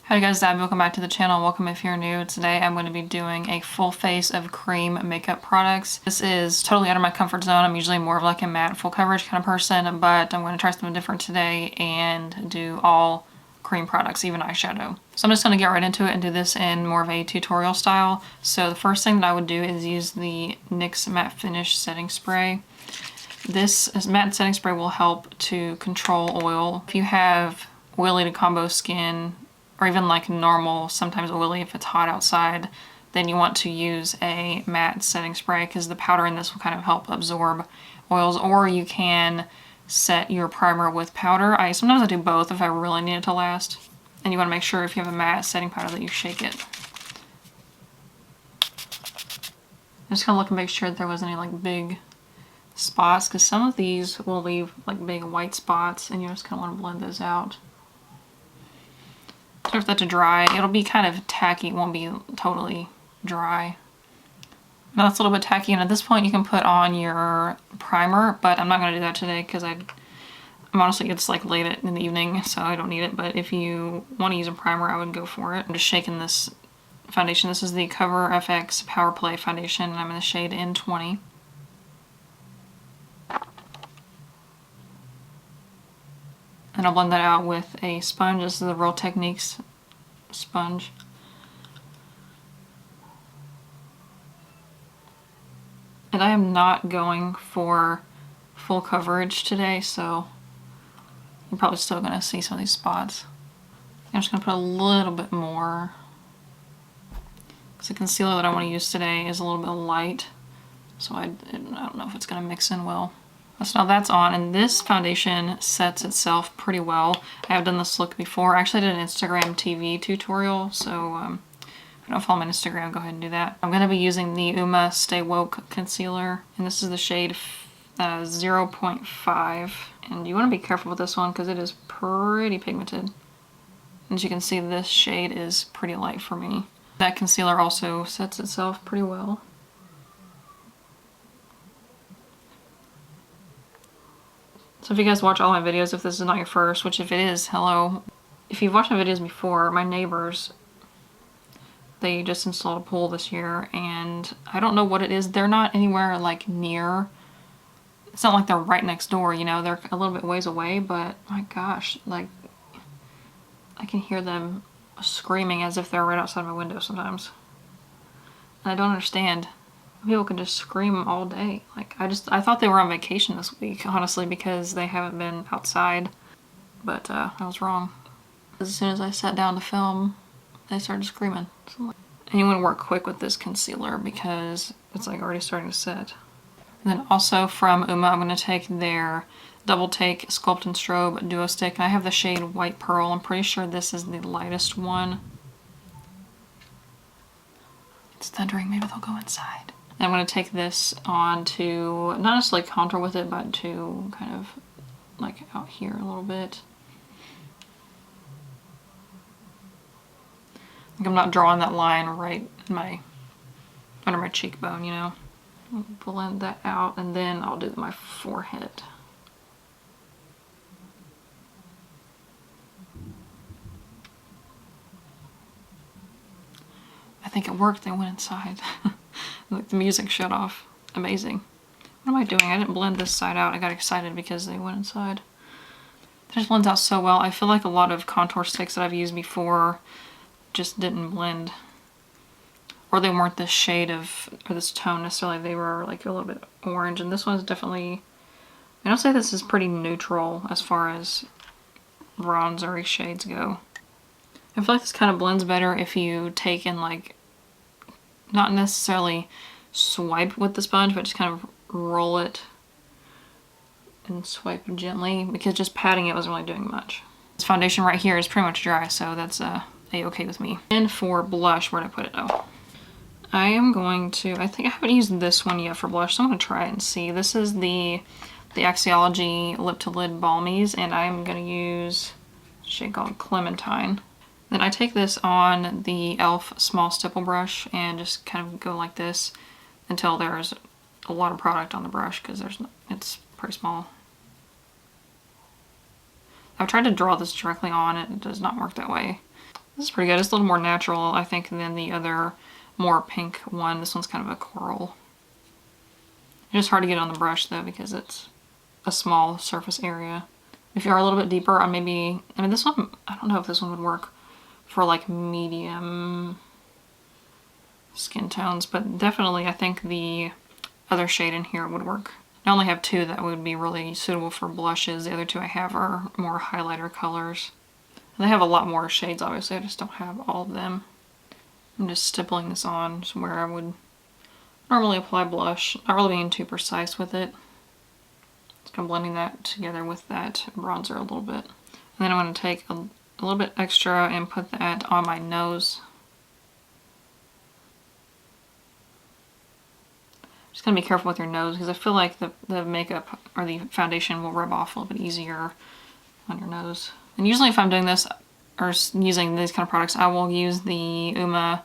Hi guys, Dab, welcome back to the channel. Welcome if you're new. Today I'm going to be doing a full face of cream makeup products. This is totally out of my comfort zone. I'm usually more of like a matte full coverage kind of person, but I'm going to try something different today and do all cream products, even eyeshadow. So I'm just going to get right into it and do this in more of a tutorial style. So the first thing that I would do is use the NYX Matte Finish Setting Spray. This matte setting spray will help to control oil. If you have oily to combo skin, or even like normal, sometimes oily if it's hot outside, then you want to use a matte setting spray because the powder in this will kind of help absorb oils. Or you can set your primer with powder. Sometimes I do both if I really need it to last. And you want to make sure if you have a matte setting powder that you shake it. I'm just gonna look and make sure that there wasn't any like big spots, because some of these will leave like big white spots and you just kind of want to blend those out. So for that to dry, it'll be kind of tacky, it won't be totally dry. Now that's a little bit tacky, and at this point you can put on your primer, but I'm not going to do that today because I'm honestly, it's like late in the evening, so I don't need it. But if you want to use a primer, I would go for it. I'm just shaking this foundation. This is the Cover FX Power Play foundation, and I'm in the shade N20. And I'll blend that out with a sponge. This is the Real Techniques sponge. And I am not going for full coverage today, so you're probably still going to see some of these spots. I'm just going to put a little bit more, because the concealer that I want to use today is a little bit light, so I don't know if it's going to mix in well. So now that's on, and this foundation sets itself pretty well. I have done this look before. I actually did an Instagram TV tutorial, so if you don't follow me on Instagram, go ahead and do that. I'm going to be using the UOMA Stay Woke Concealer, and this is the shade 0.5. And you want to be careful with this one because it is pretty pigmented. As you can see, this shade is pretty light for me. That concealer also sets itself pretty well. So if you guys watch all my videos, if this is not your first, which if it is, hello. If you've watched my videos before, my neighbors, they just installed a pool this year, and I don't know what it is. They're not anywhere like near, it's not like they're right next door, you know, they're a little bit ways away, but my gosh, like, I can hear them screaming as if they're right outside my window sometimes. And I don't understand. People can just scream all day. Like, I thought they were on vacation this week, honestly, because they haven't been outside. But I was wrong. As soon as I sat down to film, they started screaming. So, and you want to work quick with this concealer because it's like already starting to set. And then also from UOMA, I'm going to take their Double Take SCULPT+STROBE Duo Stick. And I have the shade White Pearl. I'm pretty sure this is the lightest one. It's thundering. Maybe they'll go inside. I'm going to take this on to, not necessarily contour with it, but to kind of like out here a little bit. Like I'm not drawing that line right in under my cheekbone, you know. I'll blend that out, and then I'll do my forehead. I think it worked. They went inside. Like the music shut off. Amazing. What am I doing? I didn't blend this side out. I got excited because they went inside. It just blends out so well. I feel like a lot of contour sticks that I've used before just didn't blend. Or they weren't this shade of, or this tone necessarily. They were like a little bit orange. And this one's definitely, I don't say this is pretty neutral as far as bronzery shades go. I feel like this kind of blends better if you take and like, not necessarily swipe with the sponge, but just kind of roll it and swipe gently, because just patting it wasn't really doing much. This foundation right here is pretty much dry, so that's a-okay with me. And for blush, where'd I put it? Oh. I am going to, I think I haven't used this one yet for blush, so I'm going to try it and see. This is the Axiology Lip to Lid Balmies, and I'm going to use a shade called Clementine. Then I take this on the e.l.f. small stipple brush and just kind of go like this until there's a lot of product on the brush, because it's pretty small. I've tried to draw this directly on, it does not work that way. This is pretty good. It's a little more natural, I think, than the other more pink one. This one's kind of a coral. It's just hard to get on the brush though because it's a small surface area. If you are a little bit deeper, I mean this one, I don't know if this one would work for like medium skin tones, but definitely I think the other shade in here would work. I only have two that would be really suitable for blushes. The other two I have are more highlighter colors. And they have a lot more shades, obviously. I just don't have all of them. I'm just stippling this on where I would normally apply blush. Not really being too precise with it. Just kind of blending that together with that bronzer a little bit. And then I'm going to take a little bit extra and put that on my nose. Just gonna be careful with your nose because I feel like the makeup or the foundation will rub off a little bit easier on your nose. And usually if I'm doing this or using these kind of products, I will use the UOMA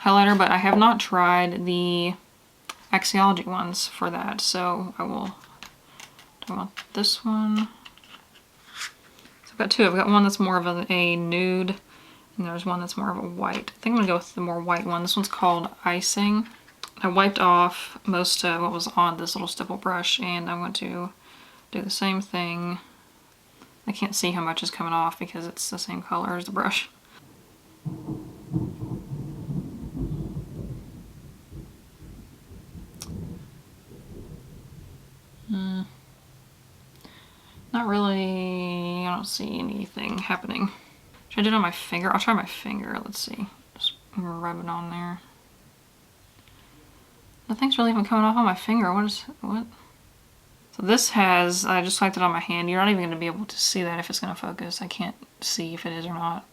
highlighter, but I have not tried the Axiology ones for that. So I want this one. So I've got two. I've got one that's more of a nude and there's one that's more of a white. I think I'm gonna go with the more white one. This one's called ICING. I wiped off most of what was on this little stipple brush and I want to do the same thing. I can't see how much is coming off because it's the same color as the brush. Not really, I don't see anything happening. Should I do it on my finger? I'll try my finger, let's see. Just rub it on there. Nothing's really even coming off on my finger. What? So this has, I just swiped it on my hand. You're not even going to be able to see that if it's going to focus. I can't see if it is or not.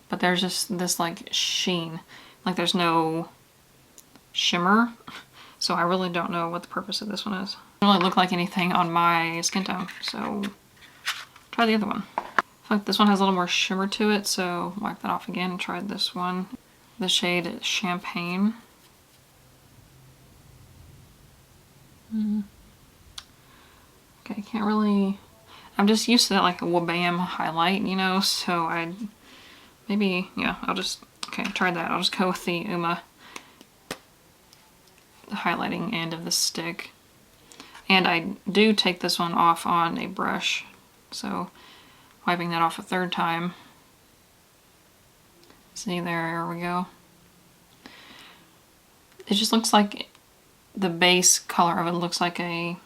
But there's just this like sheen. Like there's no shimmer. So I really don't know what the purpose of this one is. It doesn't really look like anything on my skin tone. So try the other one. I feel like this one has a little more shimmer to it. So wipe that off again and try this one. The shade is Champagne. Okay, can't really... I'm just used to that like a wabam highlight, you know, so I'll just... Okay, try that. I'll just go with the UOMA, the highlighting end of the stick. And I do take this one off on a brush, so wiping that off a third time. See, there we go. It just looks like the base color of it looks like a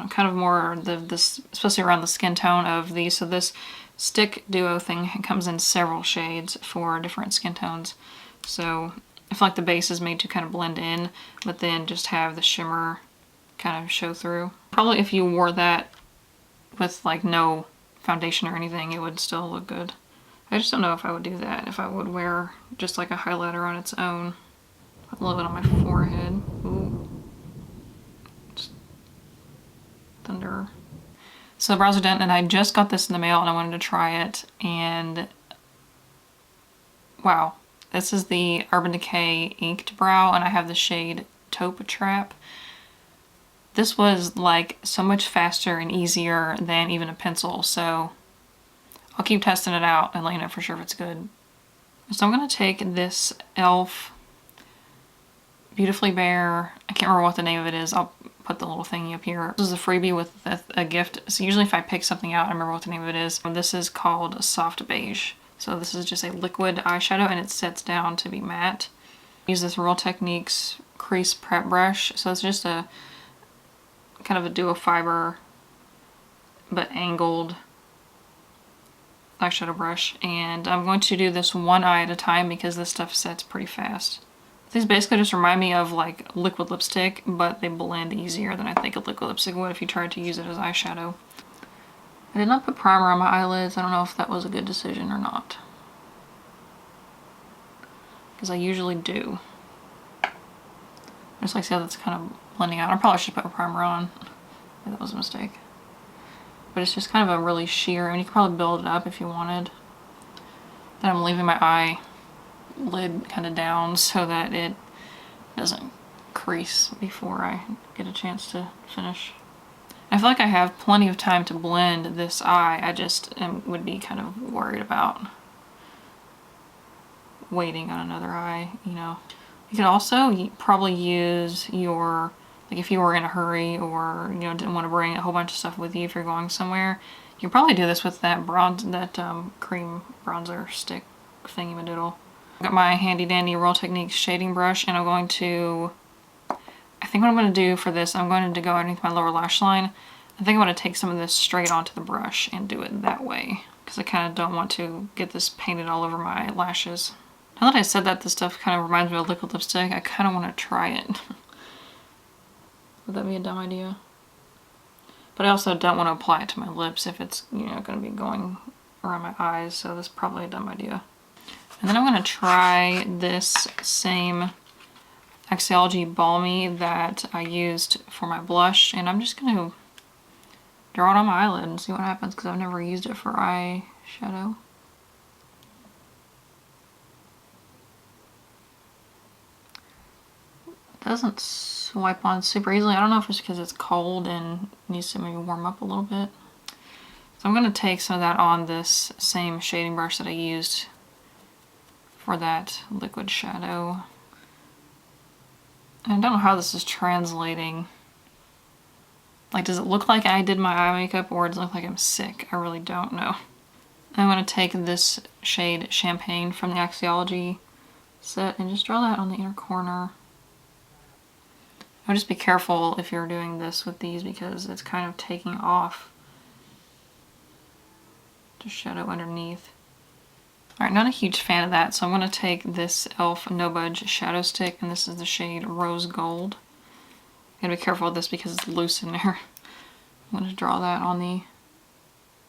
kind of more this, especially around the skin tone of these. So this stick duo thing comes in several shades for different skin tones. So I feel like the base is made to kind of blend in, but then just have the shimmer kind of show through. Probably if you wore that with like no foundation or anything, it would still look good. I just don't know if I would do that, if I would wear just like a highlighter on its own. Put a little bit on my forehead. Ooh. Just thunder. So the brows are done and I just got this in the mail and I wanted to try it and wow. This is the Urban Decay Inked Brow and I have the shade Taupe Trap. This was like so much faster and easier than even a pencil, so I'll keep testing it out and let you know for sure if it's good. So I'm going to take this e.l.f. Beautifully Bare, I can't remember what the name of it is, I'll put the little thingy up here. This is a freebie with a gift, so usually if I pick something out I remember what the name of it is. This is called Soft Beige. So this is just a liquid eyeshadow and it sets down to be matte. I use this Real Techniques crease prep brush, so it's just a kind of a duo fiber but angled eyeshadow brush, and I'm going to do this one eye at a time because this stuff sets pretty fast. These basically just remind me of like liquid lipstick, but they blend easier than I think a liquid lipstick would if you tried to use it as eyeshadow. I did not put primer on my eyelids. I don't know if that was a good decision or not, because I usually do. Just like see how that's kind of blending out. I probably should put a primer on. Maybe that was a mistake. But it's just kind of a really sheer, and you could probably build it up if you wanted. Then I'm leaving my eye lid kind of down so that it doesn't crease before I get a chance to finish. I feel like I have plenty of time to blend this eye. I just would be kind of worried about waiting on another eye, you know. You could also probably use your, like if you were in a hurry or, you know, didn't want to bring a whole bunch of stuff with you if you're going somewhere, you can probably do this with that cream bronzer stick thingy-madoodle. I've got my handy dandy Real Techniques shading brush, and I'm going to, I think what I'm going to do for this, I'm going to go underneath my lower lash line. I think I'm going to take some of this straight onto the brush and do it that way, because I kind of don't want to get this painted all over my lashes. Now that I said that, this stuff kind of reminds me of liquid lipstick, I kind of want to try it. Would that be a dumb idea? But I also don't want to apply it to my lips if it's, you know, going to be going around my eyes, so that's probably a dumb idea. And then I'm going to try this same Axiology Balmy that I used for my blush, and I'm just going to draw it on my eyelid and see what happens, because I've never used it for eyeshadow. Doesn't swipe on super easily. I don't know if it's because it's cold and needs to maybe warm up a little bit. So I'm going to take some of that on this same shading brush that I used for that liquid shadow. I don't know how this is translating. Like, does it look like I did my eye makeup, or does it look like I'm sick? I really don't know. I'm going to take this shade Champagne from the Axiology set and just draw that on the inner corner. I would just be careful if you're doing this with these, because it's kind of taking off the shadow underneath. Alright, not a huge fan of that, so I'm going to take this e.l.f. No Budge shadow stick, and this is the shade Rose Gold. I'm going to be careful with this because it's loose in there. I'm going to draw that on the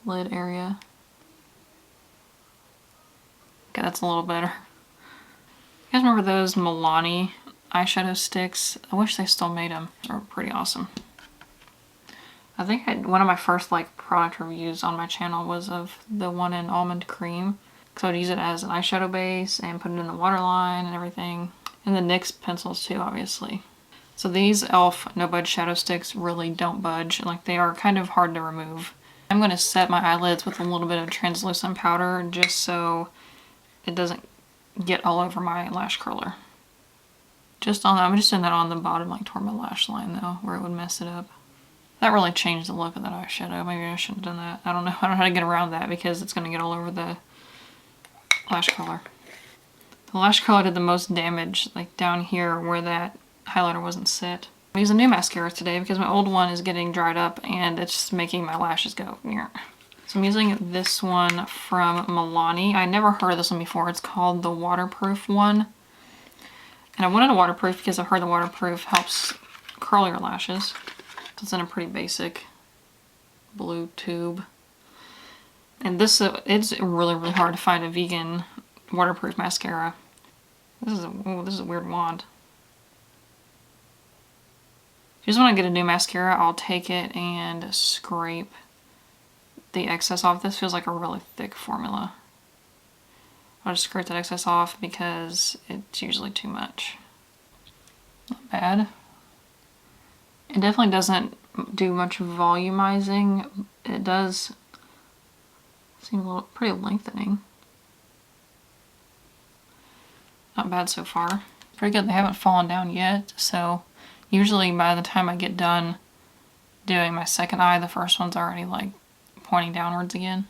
lid area. Okay, that's a little better. You guys remember those Milani eyeshadow sticks? I wish they still made them. They're pretty awesome. I think one of my first like product reviews on my channel was of the one in almond cream, because I would use it as an eyeshadow base and put it in the waterline and everything, and the NYX pencils too, obviously. So these e.l.f. No Budge shadow sticks really don't budge. Like, they are kind of hard to remove. I'm going to set my eyelids with a little bit of translucent powder just so it doesn't get all over my lash curler. Just on that, I'm just doing that on the bottom, like toward my lash line though, where it would mess it up. That really changed the look of that eyeshadow. Maybe I shouldn't have done that. I don't know. I don't know how to get around that because it's going to get all over the lash curler. The lash curler did the most damage, like down here where that highlighter wasn't set. I use a new mascara today because my old one is getting dried up and it's just making my lashes go here. So I'm using this one from Milani. I never heard of this one before. It's called the waterproof one. And I wanted a waterproof because I've heard the waterproof helps curl your lashes. It's in a pretty basic blue tube. And this, it's really, really hard to find a vegan waterproof mascara. This is a weird wand. If you just want to get a new mascara, I'll take it and scrape the excess off. This feels like a really thick formula. I'll just scrape that excess off because it's usually too much. Not bad. It definitely doesn't do much volumizing. It does seem a little pretty lengthening. Not bad so far. Pretty good. They haven't fallen down yet, so usually by the time I get done doing my second eye, the first one's already like pointing downwards again.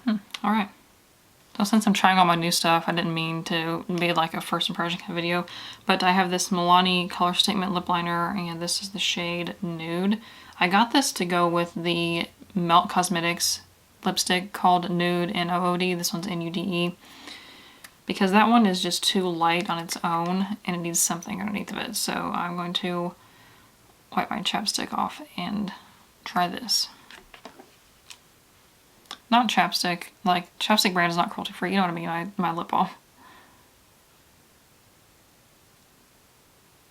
Alright. So since I'm trying all my new stuff, I didn't mean to be like a first impression kind of video, but I have this Milani Color Statement Lip Liner, and this is the shade Nude. I got this to go with the Melt Cosmetics lipstick called Nude, N-O-O-D. This one's N-U-D-E. Because that one is just too light on its own, and it needs something underneath of it. So I'm going to wipe my chapstick off and try this. Not chapstick, like chapstick brand is not cruelty free, you know what I mean, my lip balm.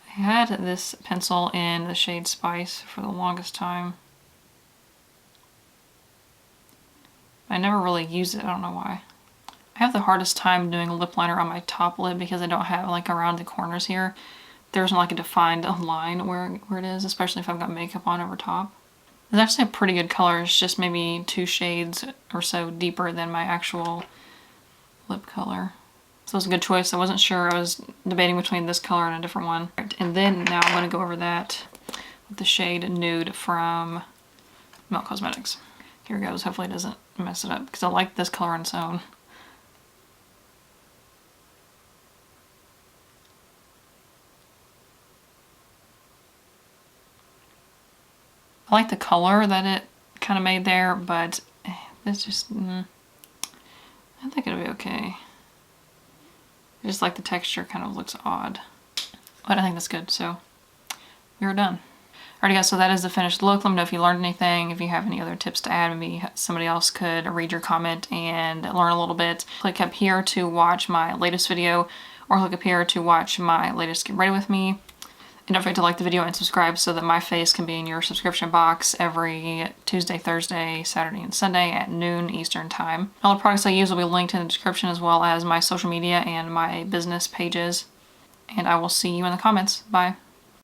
I had this pencil in the shade Spice for the longest time. I never really used it, I don't know why. I have the hardest time doing a lip liner on my top lid because I don't have like around the corners here. there isn't like a defined line where it is, especially if I've got makeup on over top. It's actually a pretty good color. It's just maybe 2 shades or so deeper than my actual lip color. So it was a good choice. I wasn't sure. I was debating between this color and a different one. And then now I'm going to go over that with the shade Nude from Milk Cosmetics. Here it goes. Hopefully it doesn't mess it up because I like this color on its own. I like the color that it kind of made there, but it's just, I think it'll be okay. I just like the texture kind of looks odd, but I think that's good, so we're done. Alrighty guys, so that is the finished look. Let me know if you learned anything, if you have any other tips to add. Maybe somebody else could read your comment and learn a little bit. Click up here to watch my latest video, or click up here to watch my latest Get Ready With Me. And don't forget to like the video and subscribe so that my face can be in your subscription box every Tuesday, Thursday, Saturday, and Sunday at noon Eastern time. All the products I use will be linked in the description, as well as my social media and my business pages. And I will see you in the comments. Bye.